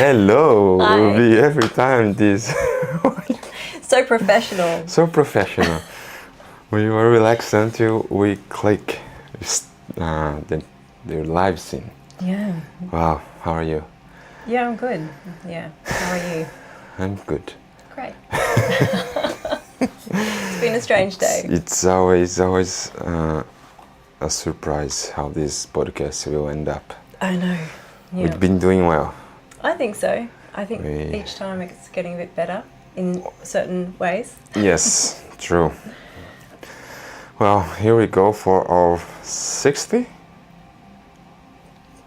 Hello, Hi. will be every time this. So professional. So professional. We were relaxed until we click the live scene. Yeah. Wow, how are you? Yeah, I'm good. Yeah. How are you? I'm good. Great. It's been a strange day. It's always a surprise how this podcast will end up. I know. Yeah. We've been doing well. I think so. I think each time it's getting a bit better in certain ways. Yes, true. Well, here we go for our 60?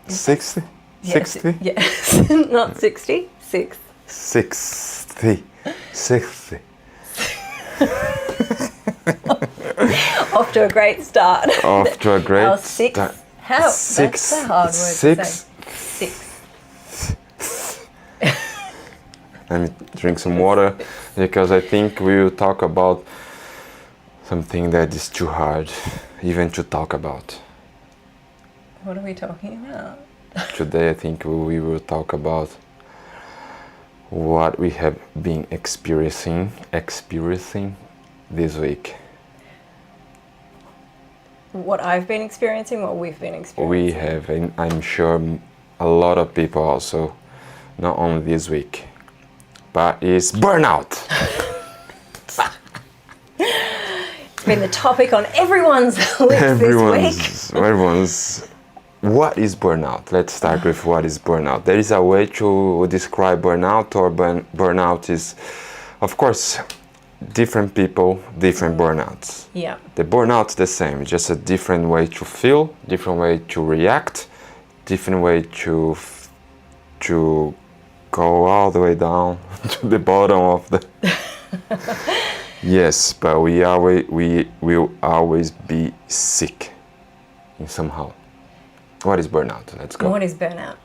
60? Yes, 60? yes. Not 60. 6. 60. 60. Off to a great start. Off to a great Our 6. start. How? Six. That's a hard word Six. to say. 6. Let me drink some water because I think we will talk about something that is too hard even to talk about. What are we talking about? Today I think we will talk about what we have been experiencing this week. What I've been experiencing, what we've been experiencing. We have, and I'm sure a lot of people also, not only this week, but it's burnout. It's been the topic on everyone's lips this week. Everyone's. What is burnout? Let's start with what is burnout. There is a way to describe burnout, or burnout is, of course, different people, different burnouts. Yeah. The burnout's the same, it's just a different way to feel, different way to react, different way to go all the way down to the bottom of the. Yes, but we will always be sick in somehow. What is burnout? Let's go. What is burnout?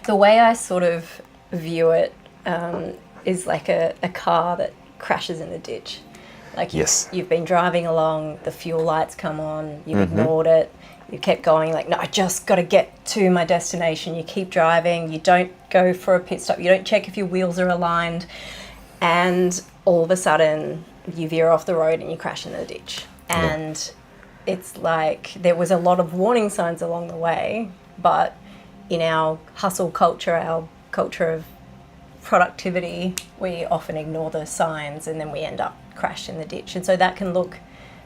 The way I sort of view it is like a car that crashes in the ditch. Like you've been driving along, the fuel lights come on, you've ignored it, you kept going like, no, I just got to get to my destination. You keep driving, you don't go for a pit stop, you don't check if your wheels are aligned, and all of a sudden you veer off the road and you crash in the ditch. And it's like there was a lot of warning signs along the way, but in our hustle culture, our culture of productivity, we often ignore the signs and then we end up crashed in the ditch. And so that can look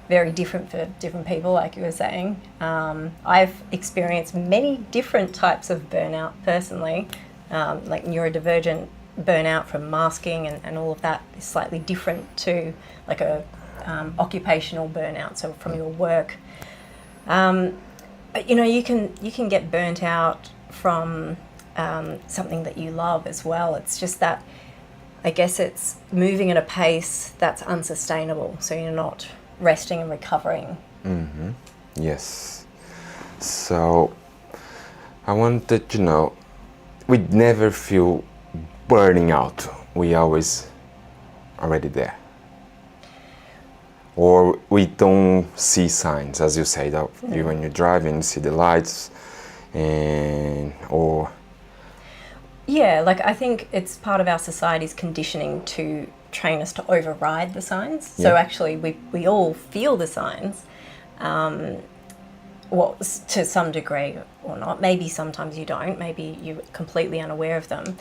very different for different people, like you were saying. I've experienced many different types of burnout personally, like neurodivergent burnout from masking and all of that is slightly different to like a occupational burnout, so from your work. But you know, you can get burnt out from something that you love as well. It's just that, I guess it's moving at a pace that's unsustainable, so you're not resting and recovering. Mm-hmm. Yes. So I wanted to know, we never feel burning out. We always already there. Or we don't see signs, as you say, that when you're driving, you see the lights, or... Yeah, like I think it's part of our society's conditioning to train us to override the signs. So actually we all feel the signs, to some degree or not. Maybe sometimes you don't, maybe you're completely unaware of them.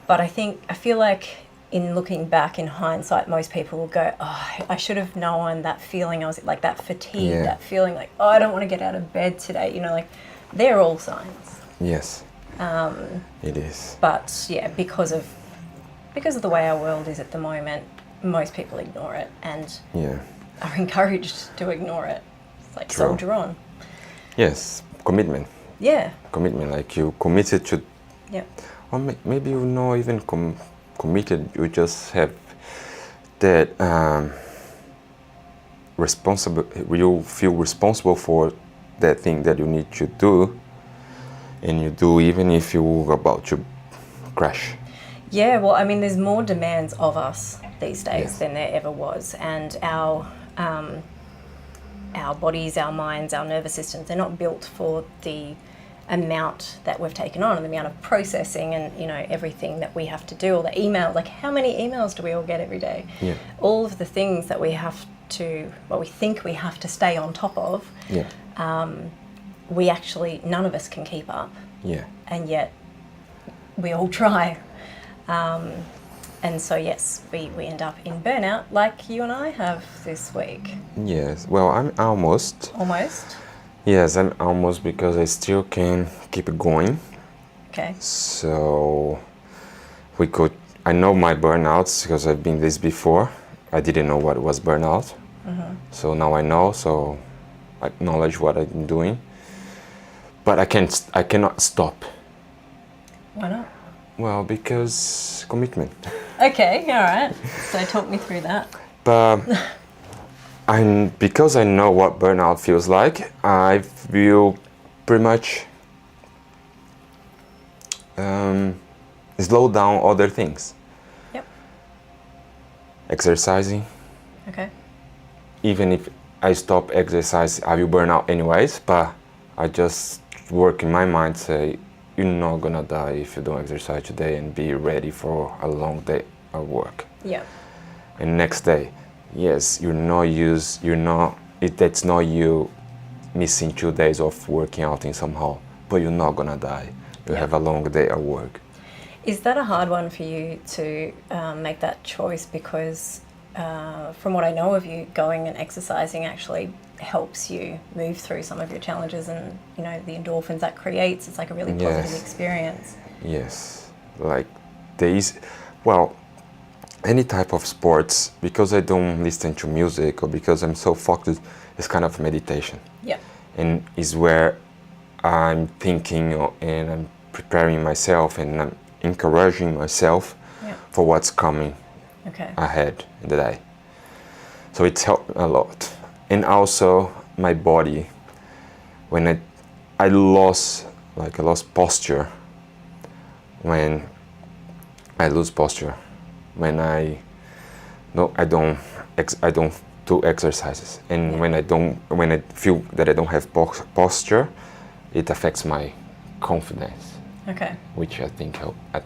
But I feel like in looking back in hindsight, most people will go, oh, I should have known that feeling. I was like that fatigue, that feeling like, oh, I don't want to get out of bed today. You know, like they're all signs. Yes, it is. But yeah, because of the way our world is at the moment, most people ignore it and are encouraged to ignore it. It's like soldier on. Yes, commitment. Yeah. Commitment, like you committed to. Yeah. Or maybe you're not even committed. You just have that you feel responsible for that thing that you need to do, and you do even if you're about to crash. Yeah, well, I mean, there's more demands of us these days than there ever was, and our bodies, our minds, our nervous systems, they're not built for the amount that we've taken on and the amount of processing and, you know, everything that we have to do, all the email, like how many emails do we all get every day? Yeah. All of the things that we have to, well, we think we have to stay on top of, Yeah. we actually, none of us can keep up. Yeah. And yet we all try. And so, yes, we end up in burnout like you and I have this week. Yes. Well, I'm almost. Almost? Yes, I'm almost, because I still can keep it going. Okay. So I know my burnouts because I've been this before. I didn't know what was burnout. Mm-hmm. So now I know, so I acknowledge what I'm doing. But I cannot stop. Why not? Well, because commitment. Okay, all right. So talk me through that. But because I know what burnout feels like, I will pretty much slow down other things. Yep. Exercising. Okay. Even if I stop exercise, I will burn out anyways, but I just work in my mind, say, you're not gonna die if you don't exercise today, and be ready for a long day of work. Yeah. And next day, yes, that's not you missing 2 days of working out in somehow, but you're not gonna die. You have a long day of work. Is that a hard one for you to make that choice? Because from what I know of you, going and exercising actually helps you move through some of your challenges, and, you know, the endorphins that creates, it's like a really positive experience. Yes, like any type of sports, because I don't listen to music or because I'm so focused, it's kind of meditation. Yeah. And is where I'm thinking and I'm preparing myself and I'm encouraging myself for what's coming ahead in the day. So it's helped a lot. And also my body, when I lost posture, when I lose posture, when I don't do exercises, and when I feel that I don't have posture, it affects my confidence. Okay. Which I think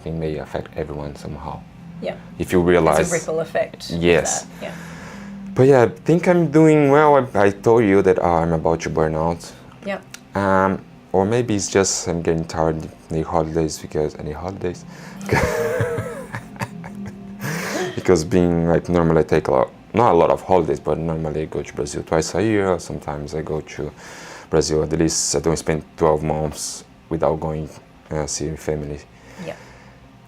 may affect everyone somehow. Yeah. If you realize. It's a ripple effect. Yes. Yeah. But yeah, I think I'm doing well. I told you that I'm about to burn out. Yep. Or maybe it's just I'm getting tired in the holidays because because being like normally I take not a lot of holidays, but normally I go to Brazil twice a year. Sometimes I go to Brazil, at least I don't spend 12 months without going see family. Yeah.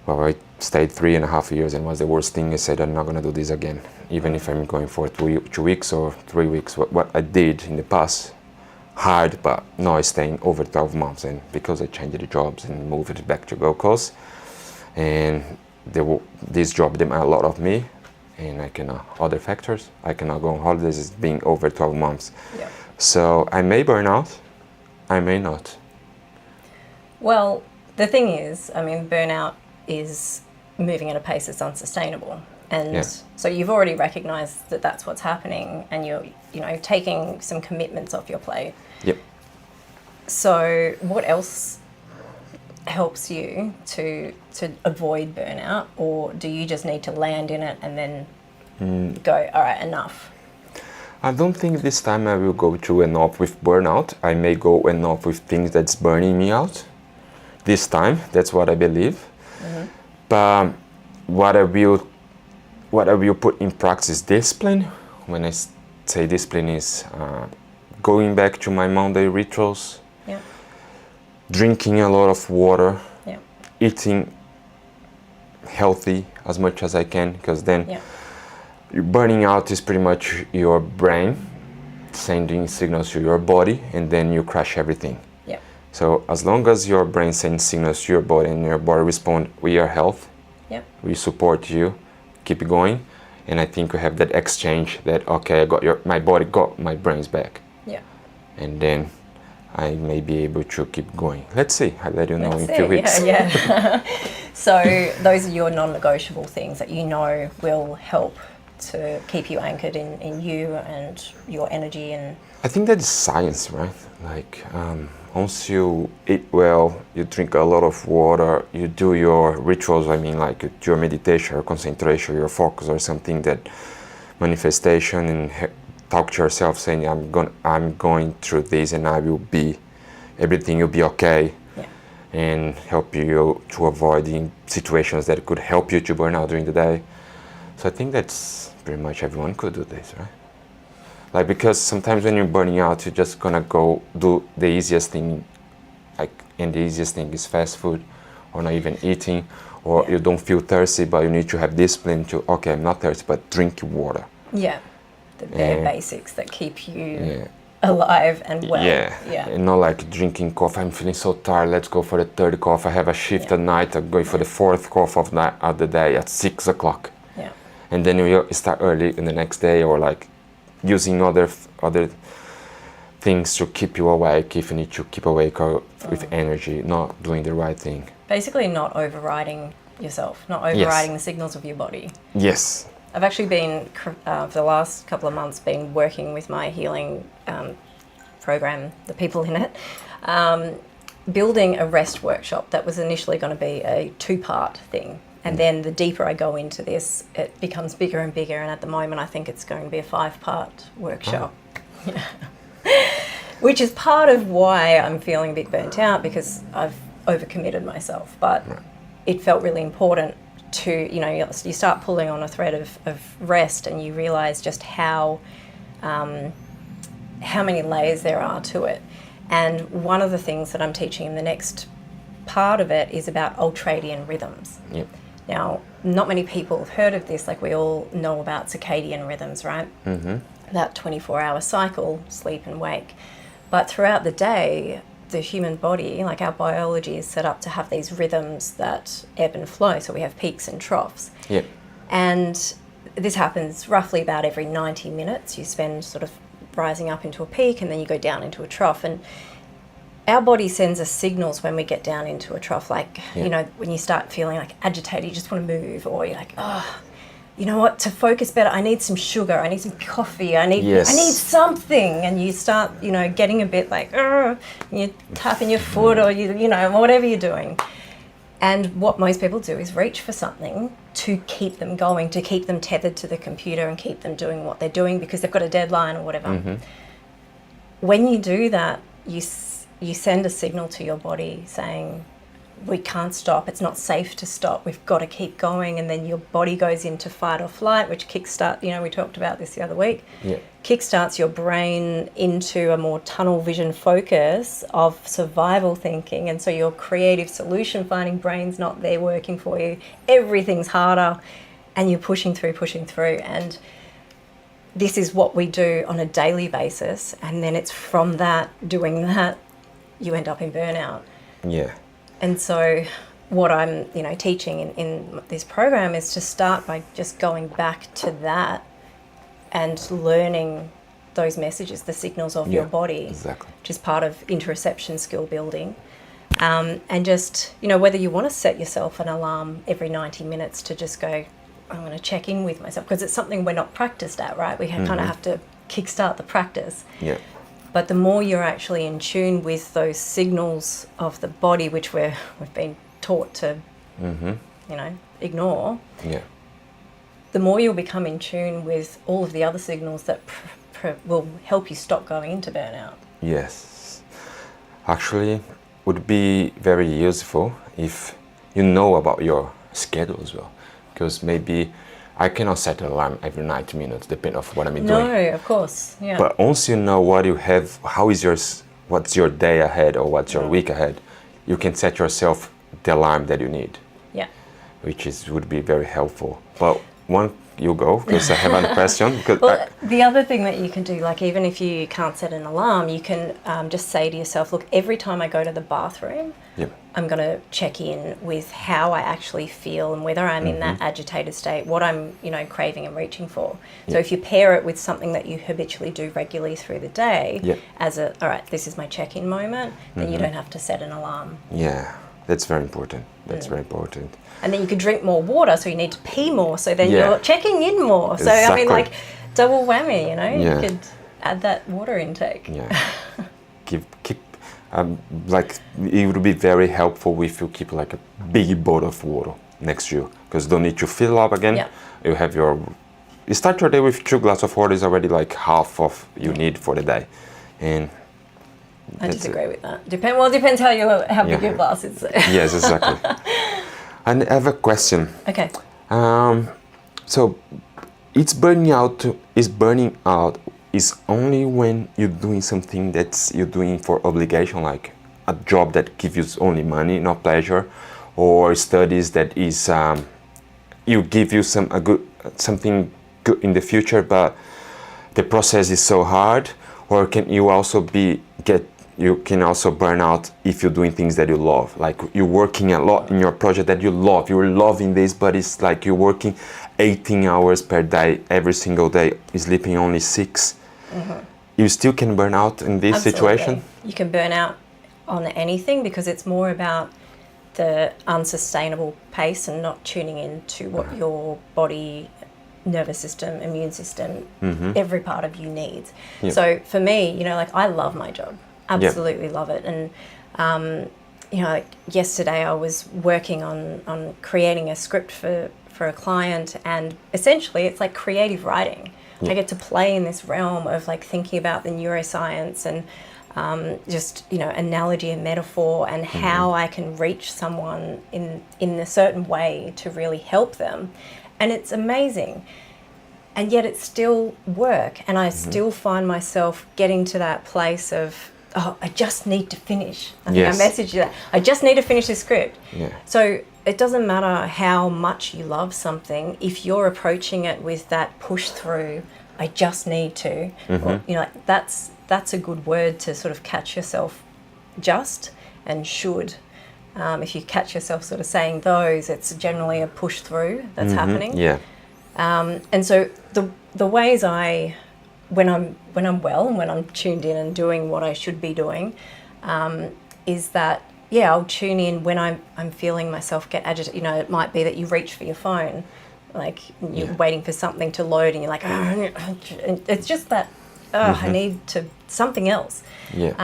Well, I stayed 3.5 years, and was the worst thing. I said I'm not gonna do this again, even if I'm going for 2 weeks or 3 weeks. What I did in the past, hard, but now I'm staying over 12 months, and because I changed the jobs and moved it back to Gold Coast, and this job demand a lot of me, and I cannot, other factors, I cannot go on holidays. It's being over 12 months. Yeah. So I may burn out, I may not. Well, the thing is, I mean, burnout is moving at a pace that's unsustainable. And so you've already recognized that that's what's happening, and you're, taking some commitments off your plate. Yep. So what else helps you to avoid burnout, or do you just need to land in it and then go, all right, enough? I don't think this time I will go to enough with burnout. I may go enough with things that's burning me out. This time, that's what I believe. Mm-hmm. But what I will put in practice, discipline. When I say discipline is going back to my Monday rituals, drinking a lot of water, eating healthy as much as I can, because then burning out is pretty much your brain sending signals to your body, and then you crash everything. So as long as your brain sends signals to your body and your body responds, we are health, we support you, keep going, and I think we have that exchange that, okay, my body got my brains back. And then I may be able to keep going. Let's see, I'll let you know in a few weeks. So those are your non-negotiable things that you know will help to keep you anchored in you and your energy. And I think that is science, right? Like once you eat well, you drink a lot of water, you do your rituals, I mean like your meditation, your concentration, your focus or something, that manifestation, and talk to yourself saying I'm going through this and everything will be okay. Yeah. And help you to avoid situations that could help you to burn out during the day. So I think that's pretty much everyone could do this, right? Like, because sometimes when you're burning out, you're just gonna go do the easiest thing, and the easiest thing is fast food, or not even eating, or you don't feel thirsty, but you need to have discipline to, okay, I'm not thirsty, but drink water. Yeah, the bare basics that keep you alive and well. Yeah, and not like drinking coffee, I'm feeling so tired, let's go for the third coffee, I have a shift at night, I'm going for the fourth coffee of the day at 6 o'clock. Yeah. And then you start early in the next day, or like using other things to keep you awake if you need to keep awake, or with energy, not doing the right thing. Basically not overriding yourself, not overriding the signals of your body. Yes. I've actually been, for the last couple of months, been working with my healing program, the people in it, building a rest workshop that was initially going to be a 2-part thing. And then the deeper I go into this, it becomes bigger and bigger. And at the moment, I think it's going to be a 5-part workshop. Which is part of why I'm feeling a bit burnt out, because I've overcommitted myself. But it felt really important to, you start pulling on a thread of rest, and you realize just how many layers there are to it. And one of the things that I'm teaching in the next part of it is about ultradian rhythms. Yep. Now, not many people have heard of this. Like, we all know about circadian rhythms, right? Mm-hmm. That 24-hour cycle, sleep and wake. But throughout the day, the human body, like our biology, is set up to have these rhythms that ebb and flow. So we have peaks and troughs. Yep. And this happens roughly about every 90 minutes. You spend sort of rising up into a peak, and then you go down into a trough. And our body sends us signals when we get down into a trough, like, when you start feeling like agitated, you just want to move, or you're like, oh, you know what, to focus better, I need some sugar, I need some coffee, I need something. And you start, getting a bit like, and you're tapping your foot, or, whatever you're doing. And what most people do is reach for something to keep them going, to keep them tethered to the computer and keep them doing what they're doing because they've got a deadline or whatever. Mm-hmm. When you do that, you send a signal to your body saying, we can't stop, it's not safe to stop, we've got to keep going. And then your body goes into fight or flight, which kickstart, we talked about this the other week, kickstarts your brain into a more tunnel vision focus of survival thinking. And so your creative solution finding brain's not there working for you, everything's harder, and you're pushing through. And this is what we do on a daily basis. And then it's from doing that, you end up in burnout. Yeah. And so what I'm, teaching in this program is to start by just going back to that and learning those messages, the signals of your body, exactly, which is part of interoception skill building. And just, whether you want to set yourself an alarm every 90 minutes to just go, I'm going to check in with myself, because it's something we're not practiced at, right? We kind of have to kickstart the practice. Yeah. But the more you're actually in tune with those signals of the body, which we've been taught to, ignore, the more you'll become in tune with all of the other signals that will help you stop going into burnout. Yes. Actually, would be very useful if you know about your schedule as well. Because maybe I cannot set an alarm every 90 minutes, depending on what I'm doing. No, of course, yeah. But once you know what you have, what's your day ahead or what's your week ahead, you can set yourself the alarm that you need. Yeah. Which would be very helpful. But you go, because I have a question. The other thing that you can do, like even if you can't set an alarm, you can just say to yourself, look, every time I go to the bathroom, I'm going to check in with how I actually feel and whether I'm in that agitated state, what I'm, craving and reaching for. So if you pair it with something that you habitually do regularly through the day as all right, this is my check-in moment, then you don't have to set an alarm. Yeah, that's very important. Very important. And then you could drink more water, so you need to pee more, so then you're checking in more. So, exactly. I mean, like, double whammy, you could add that water intake. Yeah. like it would be very helpful if you keep like a big bottle of water next to you, because you don't need to fill up again. Yeah. You have you start your day with 2 glasses of water is already like half of you need for the day. And I disagree with that. Depends how big your glass is. Yes, exactly. And I have a question. Okay. So it's burning out is only when you're doing something you're doing for obligation, like a job that gives you only money, not pleasure, or studies that is you give you something good in the future, but the process is so hard. Or can you also you can also burn out if you're doing things that you love, like you're working a lot in your project that you love, you're loving this, but it's like you're working 18 hours per day every single day, sleeping only 6. You still can burn out in this Absolutely. situation. You can burn out on anything because it's more about the unsustainable pace and not tuning into what your body, nervous system, immune system, every part of you needs. Yeah. So for me, like I love my job, absolutely love it. And, like yesterday I was working on creating a script for a client, and essentially it's like creative writing. I get to play in this realm of like thinking about the neuroscience and just analogy and metaphor and how I can reach someone in a certain way to really help them, and it's amazing. And yet it's still work, and I still find myself getting to that place of, I just need to finish. I think I messaged you that. I just need to finish this script. Yeah. So it doesn't matter how much you love something, if you're approaching it with that push through, I just need to, or, that's a good word to sort of catch yourself just and should. If you catch yourself sort of saying those, it's generally a push through that's happening. Yeah. And so the ways when I'm well and when I'm tuned in and doing what I should be doing, is that I'll tune in when I'm feeling myself get agitated. It might be that you reach for your phone, like you're waiting for something to load, and you're like, it's just that I need to something else. Yeah.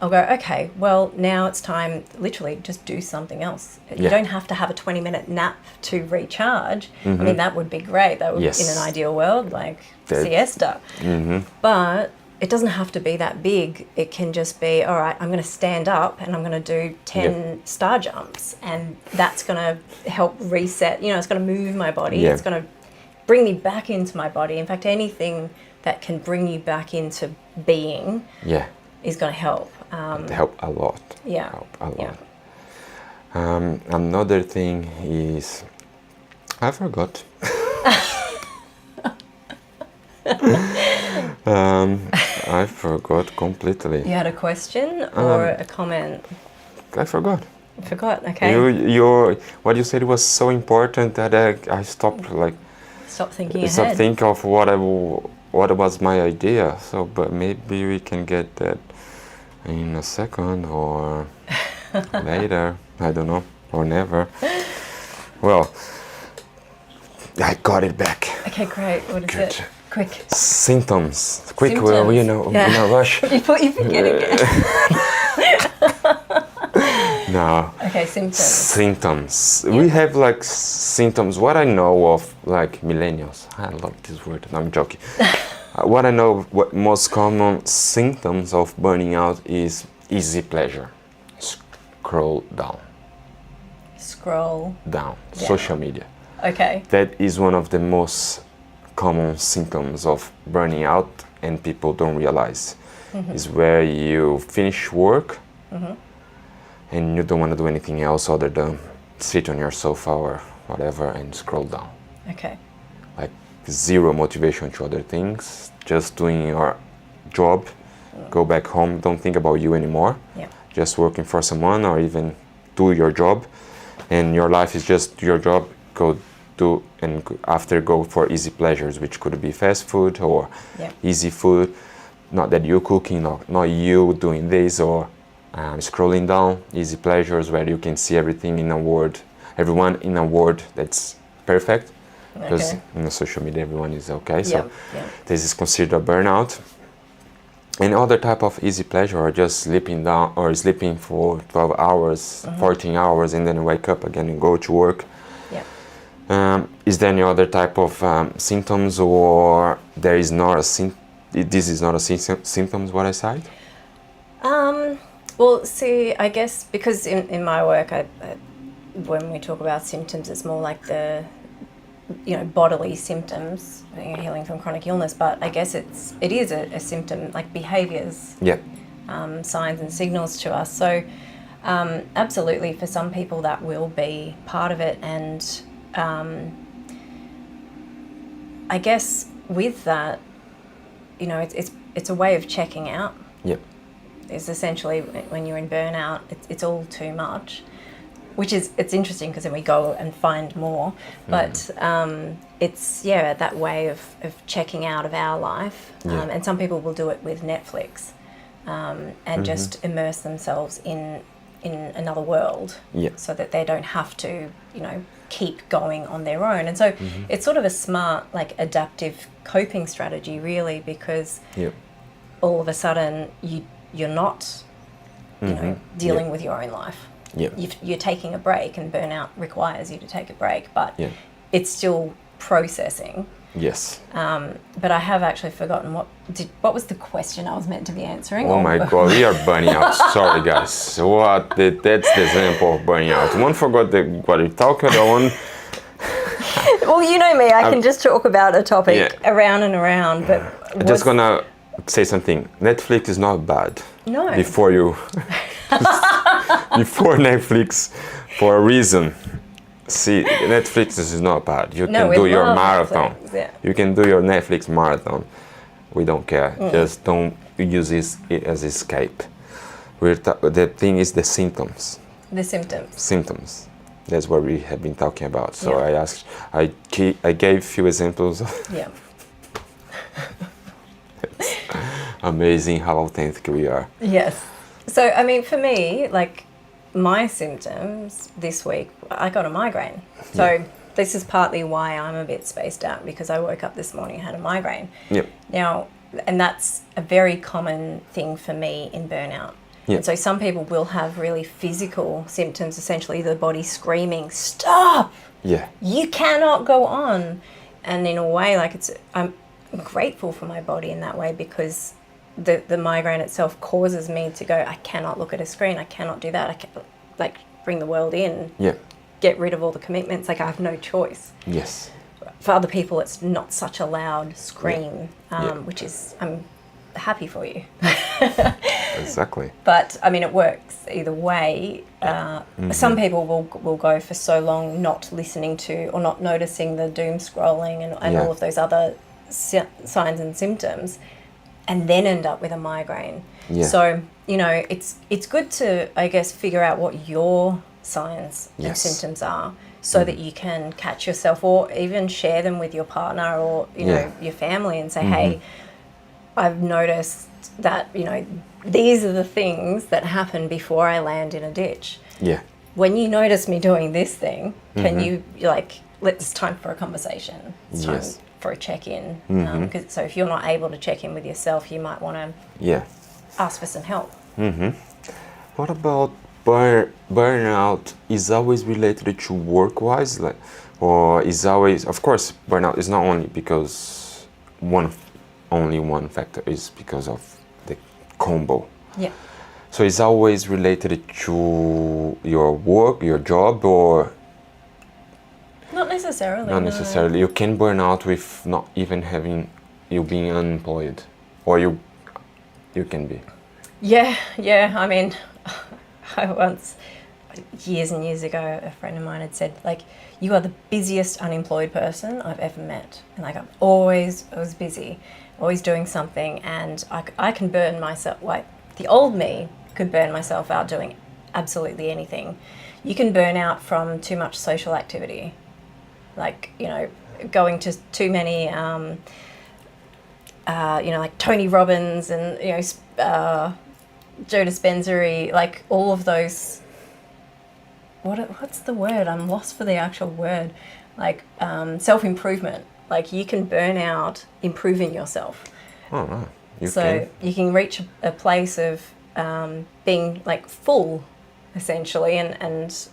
I'll go, okay, well, now it's time, literally just do something else. You don't have to have a 20-minute nap to recharge. I mean, that would be great. That would, in an ideal world, like siesta. But it doesn't have to be that big. It can just be, all right, I'm going to stand up and I'm going to do 10 star jumps, and that's going to help reset. It's going to move my body. Yeah. It's going to bring me back into my body. In fact, anything that can bring you back into being is going to help. Help a lot. Yeah. Help a lot. Another thing is, I forgot. I forgot completely. You had a question or a comment? I forgot. I forgot. Okay. What you said was so important that I stopped Stop thinking Stop ahead. think of what was my idea. So, but maybe we can get that in a second or later. I don't know, or never. Well, I got it back. Okay, great. What is Good. it? Quick. Symptoms. Quick. Symptoms. Well, in a rush. You forget again. No. Okay, symptoms. Symptoms. We have symptoms. What I know of millennials. I love this word. No, I'm joking. What I know, what most common symptoms of burning out is easy pleasure. Scroll down. Scroll down. Yeah. Social media. Okay. That is one of the most common symptoms of burning out, and people don't realize. Is where you finish work and you don't want to do anything else other than sit on your sofa or whatever and scroll down. Okay. Like zero motivation to other things, just doing your job, go back home, don't think about you anymore. Yeah. Just working for someone or even do your job, and your life is just your job. Go do, and after go for easy pleasures, which could be fast food or easy food. Not that you're cooking, not you doing this, or scrolling down, easy pleasures where you can see everything in a word, everyone in a word that's perfect, because in the social media everyone is okay. So this is considered a burnout. Any other type of easy pleasure, or just sleeping down or sleeping for 12 hours, 14 hours, and then wake up again and go to work. Yeah. Is there any other type of symptoms, or there is not a this is not a symptoms what I said? Well, see, I guess because in my work, when we talk about symptoms, it's more like the, bodily symptoms, healing from chronic illness. But I guess it is a symptom, like behaviours, Yeah. Signs and signals to us. So absolutely, for some people that will be part of it. And I guess with that, it's a way of checking out. Yeah. Is essentially when you're in burnout, it's all too much, which is, it's interesting because then we go and find more, but it's that way of checking out of our life, and some people will do it with Netflix, and just immerse themselves in another world, so that they don't have to keep going on their own. And so it's sort of a smart, like, adaptive coping strategy, really, because all of a sudden you're not, dealing with your own life. You're taking a break, and burnout requires you to take a break, but it's still processing. Yes. But I have actually forgotten what was the question I was meant to be answering. Oh my God, we are burning out. Sorry, guys. That's the example of burning out. One forgot what we talked about. One. Well, you know me. I can just talk about a topic around and around. But I'm just gonna say something. Netflix is not bad. No. Before Netflix, for a reason. See, Netflix is not bad. You can do your marathon. Netflix, yeah. You can do your Netflix marathon. We don't care. Just don't use it as escape. The thing is the symptoms. The symptoms. Symptoms. That's what we have been talking about. So I gave few examples. Yeah. It's amazing how authentic we are. Yes. So, I mean, for me, like, my symptoms this week, I got a migraine. So this is partly why I'm a bit spaced out, because I woke up this morning and had a migraine. Yep. Now, and that's a very common thing for me in burnout. Yep. And so some people will have really physical symptoms, essentially the body screaming, stop! Yeah. You cannot go on. And in a way, like, I'm grateful for my body in that way, because the migraine itself causes me to go, I cannot look at a screen, I cannot do that, I can't, like, bring the world in, get rid of all the commitments, like, I have no choice. Yes. For other people, it's not such a loud scream, which is, I'm happy for you. Exactly. But, I mean, it works either way. Some people will go for so long not listening to or not noticing the doom scrolling and all of those other signs and symptoms, and then end up with a migraine. Yeah. So, it's good to, I guess, figure out what your signs and symptoms are, so that you can catch yourself, or even share them with your partner or, your family, and say, hey, I've noticed that, these are the things that happen before I land in a ditch. Yeah. When you notice me doing this thing, can you, it's time for a conversation. It's time for a check-in. So if you're not able to check in with yourself, you might want to ask for some help. What about burnout? Is always related to work-wise, or is always? Of course, burnout is not only because only one factor, is because of the combo. Yeah. So it's always related to your work, your job, or? Not necessarily. Not necessarily. You can burn out with not even having you being unemployed, or you can be. Yeah. I mean, I once, years and years ago, a friend of mine had said, like, you are the busiest unemployed person I've ever met, and like I was busy, always doing something, and I can burn myself. Like, the old me could burn myself out doing absolutely anything. You can burn out from too much social activity. Like, going to too many, like Tony Robbins and, Joe Dispenza, like all of those, what's the word? I'm lost for the actual word. Like, self-improvement. Like, you can burn out improving yourself. Oh, no. You can reach a place of being like full, essentially, and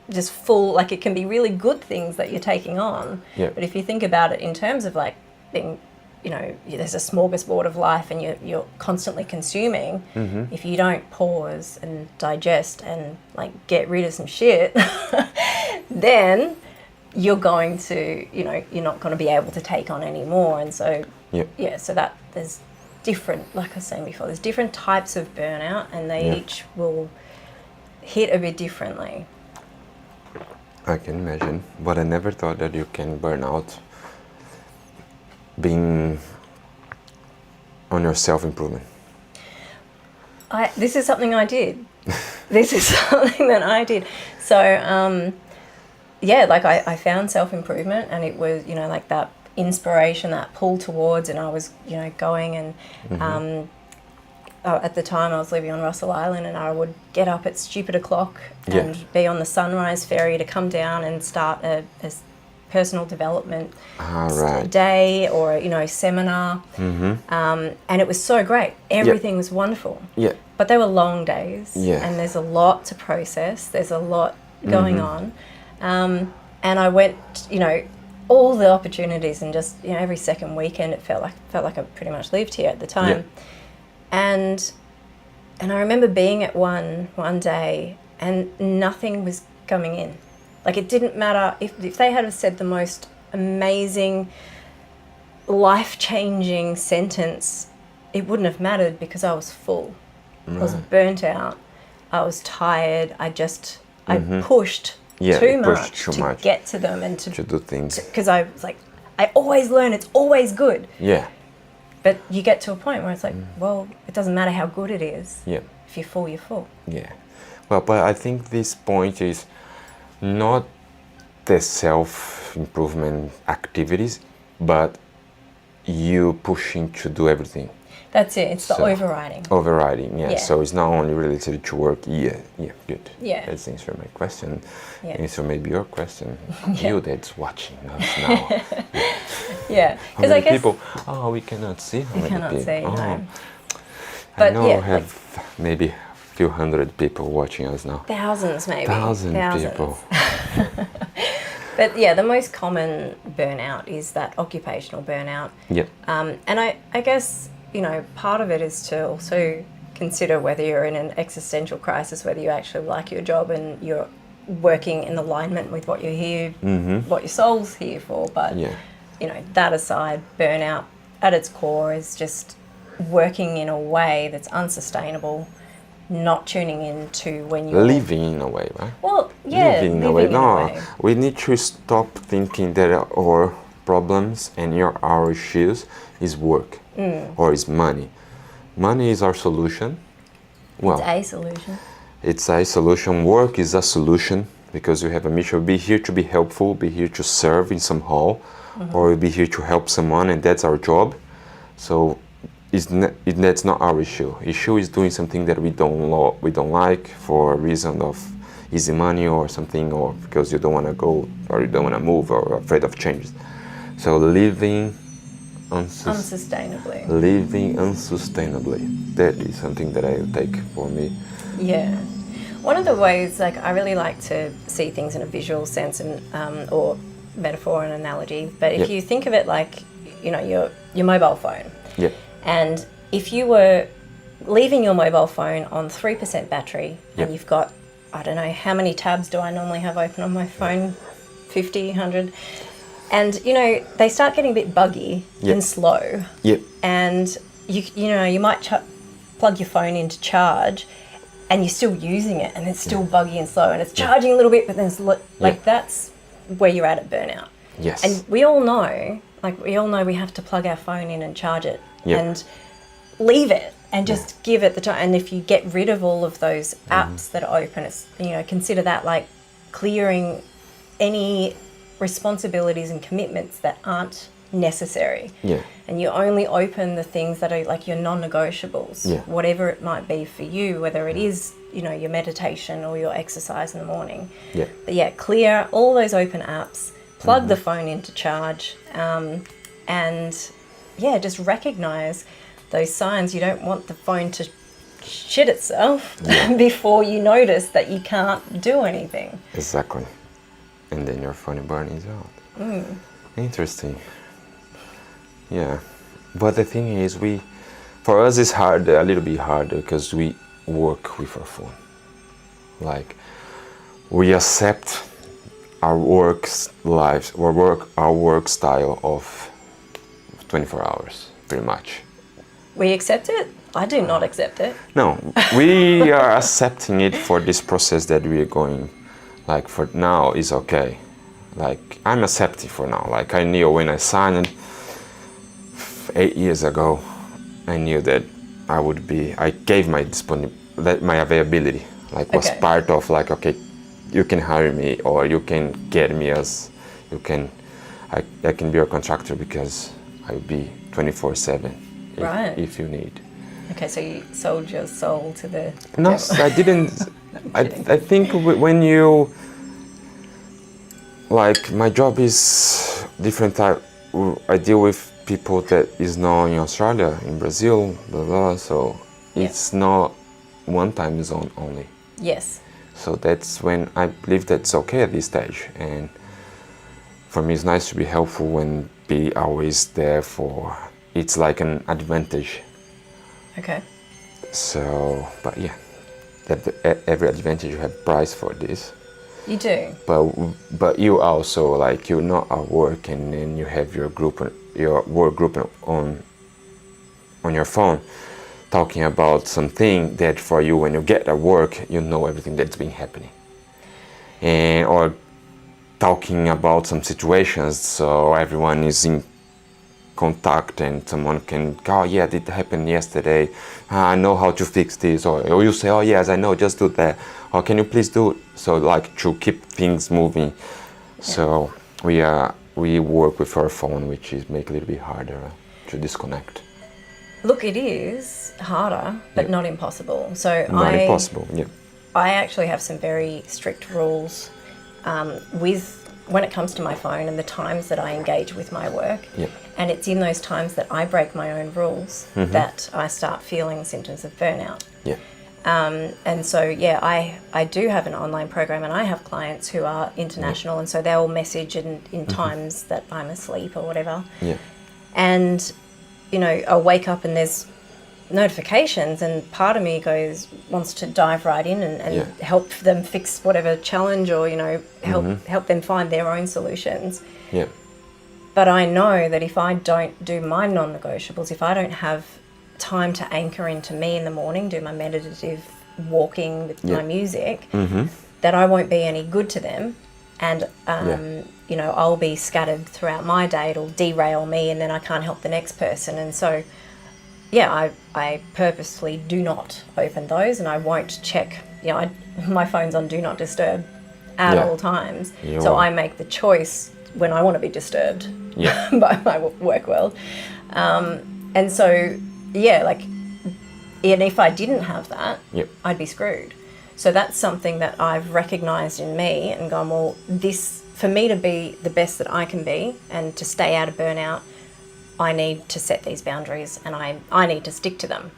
just full. Like it can be really good things that you're taking on. Yeah. But if you think about it in terms of like being, there's a smorgasbord of life, and you're constantly consuming. Mm-hmm. If you don't pause and digest and like get rid of some shit, then you're going to, you're not going to be able to take on any more. And so, so that there's different, like I was saying before, there's different types of burnout, and they each will hit a bit differently. I can imagine, but I never thought that you can burn out being on your self-improvement. This is something I did. This is something that I did. So, like I found self-improvement, and it was, like that inspiration, that pull towards, and I was, going and at the time I was living on Russell Island, and I would get up at stupid o'clock and be on the sunrise ferry to come down and start a personal development day or seminar, and it was so great. Everything was wonderful. Yeah. But they were long days, and there's a lot to process. There's a lot going on, and I went, all the opportunities, and just every second weekend it felt like I pretty much lived here at the time, and I remember being at one day and nothing was coming in. Like it didn't matter if they had said the most amazing, life-changing sentence, it wouldn't have mattered because I was full. I was burnt out. I was tired. I pushed too much to get to them and to do things. Because I was like, I always learn. It's always good. Yeah. But you get to a point where it's like, well, it doesn't matter how good it is. Yeah. If you're full, you're full. Yeah. Well, but I think this point is not the self-improvement activities, but you pushing to do everything. That's it. It's the overriding. Overriding, yeah. So it's not only related to work. Yeah, good. Yeah. That's answer my question. Yeah. Answer maybe your question. You that's watching us now. Yeah. Because I guess people. Oh, we cannot see. We cannot see. No. But I know we have maybe a few hundred people watching us now. Thousands, maybe. Thousands. People. But yeah, the most common burnout is that occupational burnout. Yep. And I guess, part of it is to also consider whether you're in an existential crisis, whether you actually like your job and you're working in alignment with what you're here, what your soul's here for. But, that aside, burnout at its core is just working in a way that's unsustainable, not tuning into when you're... Living in a way, right? Well, yeah, living in a way. No, we need to stop thinking that our problems and our issues is work or is money. Money is our solution. Well, it's a solution. It's a solution. Work is a solution because we have a mission. Be here to be helpful, be here to serve in some hall, or be here to help someone, and that's our job. So that's not our issue. Issue is doing something that we don't like for a reason of easy money or something, or because you don't want to go or you don't want to move or afraid of changes. So living unsustainably. Living unsustainably. That is something that I take for me. Yeah. One of the ways, I really like to see things in a visual sense and or metaphor and analogy. But if you think of it like, your mobile phone. Yeah. And if you were leaving your mobile phone on 3% battery and you've got, I don't know, how many tabs do I normally have open on my phone? 50, 100. And, they start getting a bit buggy and slow. Yep. And, you might plug your phone into charge and you're still using it and it's still buggy and slow and it's charging a little bit, but then it's that's where you're at burnout. Yes. And we all know we have to plug our phone in and charge it and leave it and just give it the time. And if you get rid of all of those apps that are open, it's, consider that like clearing any responsibilities and commitments that aren't necessary. Yeah. And you only open the things that are like your non-negotiables, whatever it might be for you, whether it is, your meditation or your exercise in the morning. Yeah. But clear all those open apps, plug the phone into charge, and just recognize those signs. You don't want the phone to shit itself before you notice that you can't do anything. Exactly. And then your phone burns out. Interesting. Yeah. But the thing is, for us it's harder, a little bit harder, because we work with our phone. Like, we accept our work lives, our work style of 24 hours, pretty much. We accept it? I do not accept it. No, we are accepting it for this process that we are going. Like, for now is okay. Like, I'm accepting for now. Like, I knew when I signed it 8 years ago, I knew that I gave my my availability. Like, was part of, like, okay, you can hire me, or you can get me as, I can be your contractor, because I'll be 24/7 if you need. Okay, so you sold your soul to the No, devil. I didn't. I think when you, like, my job is different type. I deal with people that is not in Australia, in Brazil, blah blah. So it's not one time zone only. Yes. So that's when I believe that's okay at this stage. And for me, it's nice to be helpful and be always there for. It's like an advantage. Okay. So, but yeah, every advantage you have price for this. You do. But you also, like, you're not at work, and then you have your work group on your phone, talking about something that for you, when you get at work, you know everything that's been happening, and or talking about some situations, so everyone is in contact, and someone can go, oh yeah, it happened yesterday, I know how to fix this, or you say, oh yes, I know, just do that, or can you please do it? So, like, to keep things moving. So we work with our phone, which is make it a little bit harder to disconnect. Look, it is harder, but not impossible. So Not impossible, yeah. I actually have some very strict rules when it comes to my phone and the times that I engage with my work. Yeah. And it's in those times that I break my own rules that I start feeling symptoms of burnout. Yeah. And so, I do have an online program, and I have clients who are international, and so they'll message in times that I'm asleep or whatever. Yeah. And, I'll wake up and there's notifications, and part of me wants to dive right in and help them fix whatever challenge, or help them find their own solutions. Yeah. But I know that if I don't do my non-negotiables, if I don't have time to anchor into me in the morning, do my meditative walking with my music, that I won't be any good to them, and I'll be scattered throughout my day. It'll derail me, and then I can't help the next person. And so I purposefully do not open those, and I won't check. My phone's on do not disturb at all times. So I make the choice when I want to be disturbed by my work world. And so, and if I didn't have that, I'd be screwed. So that's something that I've recognized in me and gone, well, this, for me to be the best that I can be and to stay out of burnout, I need to set these boundaries, and I need to stick to them.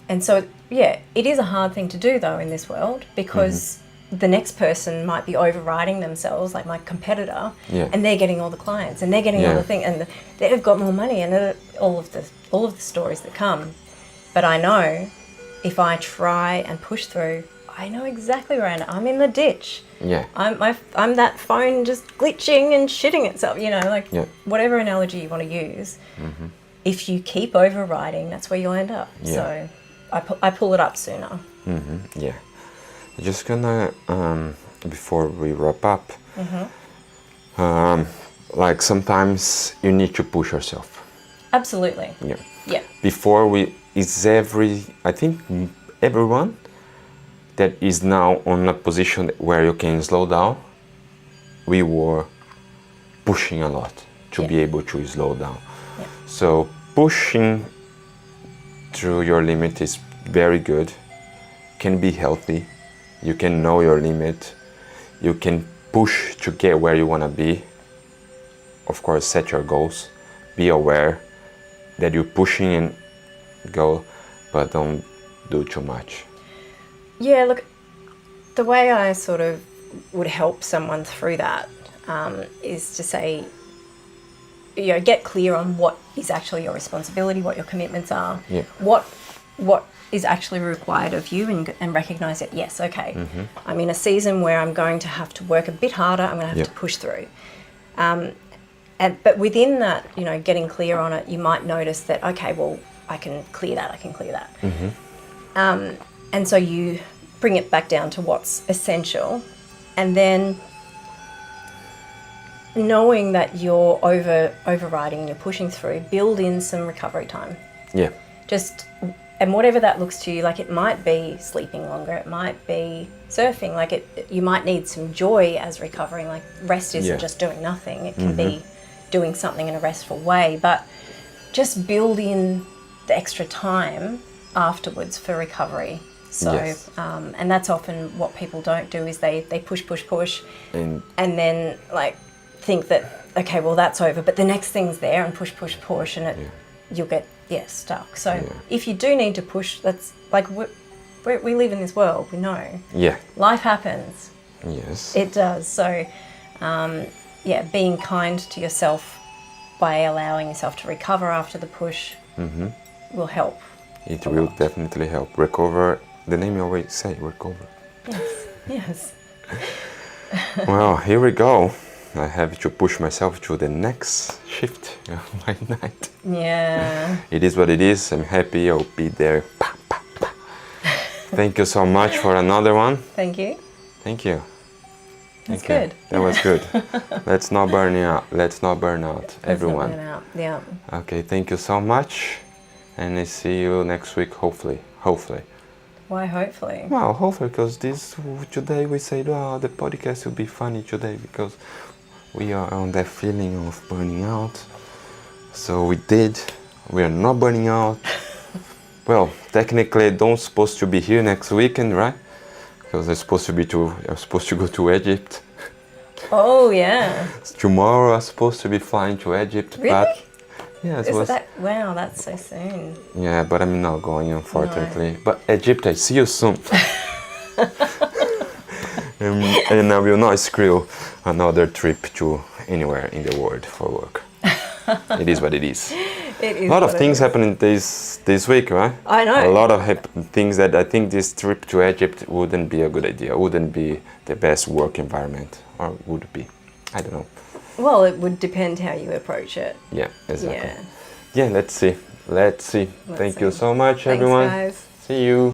And so, it is a hard thing to do, though, in this world, because the next person might be overriding themselves, like my competitor, and they're getting all the clients, and they're getting all the things, and they've got more money, and all of the stories that come. But I know if I try and push through, I know exactly where I am. I'm in the ditch. I'm that phone just glitching and shitting itself, whatever analogy you want to use. If you keep overriding, that's where you'll end up. So I pull it up sooner. Just gonna, before we wrap up, like, sometimes you need to push yourself. Absolutely. Before I think everyone that is now on a position where you can slow down, we were pushing a lot to be able to slow down. So pushing through your limit is very good, can be healthy. You can know your limit. You can push to get where you want to be. Of course, set your goals, be aware, that you're pushing and go, but don't do too much. Yeah, look, the way I sort of would help someone through that is to say, get clear on what is actually your responsibility, what your commitments are, what is actually required of you, and recognise that, yes, okay, I'm in a season where I'm going to have to work a bit harder, I'm going to have to push through. But within that, getting clear on it, you might notice that, okay, well, I can clear that. And so you bring it back down to what's essential, and then knowing that you're overriding and you're pushing through, build in some recovery time. Yeah. And whatever that looks to you, like it might be sleeping longer, it might be surfing, you might need some joy as recovering, like rest isn't just doing nothing, it can be doing something in a restful way, but just build in the extra time afterwards for recovery. So, and that's often what people don't do, is they push, and then like think that, okay, well that's over, but the next thing's there, and push, and you'll get stuck. So if you do need to push, that's like we live in this world, we know. Yeah. Life happens. Yes. It does. So, being kind to yourself by allowing yourself to recover after the push will help. It will definitely help. Recover, the name you always say, recover. Yes. Well, here we go. I have to push myself to the next shift of my night. Yeah. It is what it is. I'm happy. I'll be there. Thank you so much for another one. Thank you. Thank you. That's good. That was good. Let's not burn out. Everyone. Let's not burn out. Yeah. Okay, thank you so much. And I see you next week, hopefully. Why hopefully? Well, hopefully, because today we said, the podcast will be funny today because we are on that feeling of burning out. So we did. We are not burning out. Well, technically, don't supposed to be here next weekend, right? Because I'm supposed to go to Egypt. Oh yeah. Tomorrow I'm supposed to be flying to Egypt. Really? But yes, wow, that's so soon. Yeah, but I'm not going, unfortunately. No. But Egypt, I see you soon. and I will not screw another trip to anywhere in the world for work. It is what it is. It is. A lot of things happening this week, right? I know. A lot of things that I think this trip to Egypt wouldn't be a good idea. Wouldn't be the best work environment, or would it be? I don't know. Well, it would depend how you approach it. Yeah, exactly. Yeah, let's see. Thank you so much, everyone. Thanks, guys. See you.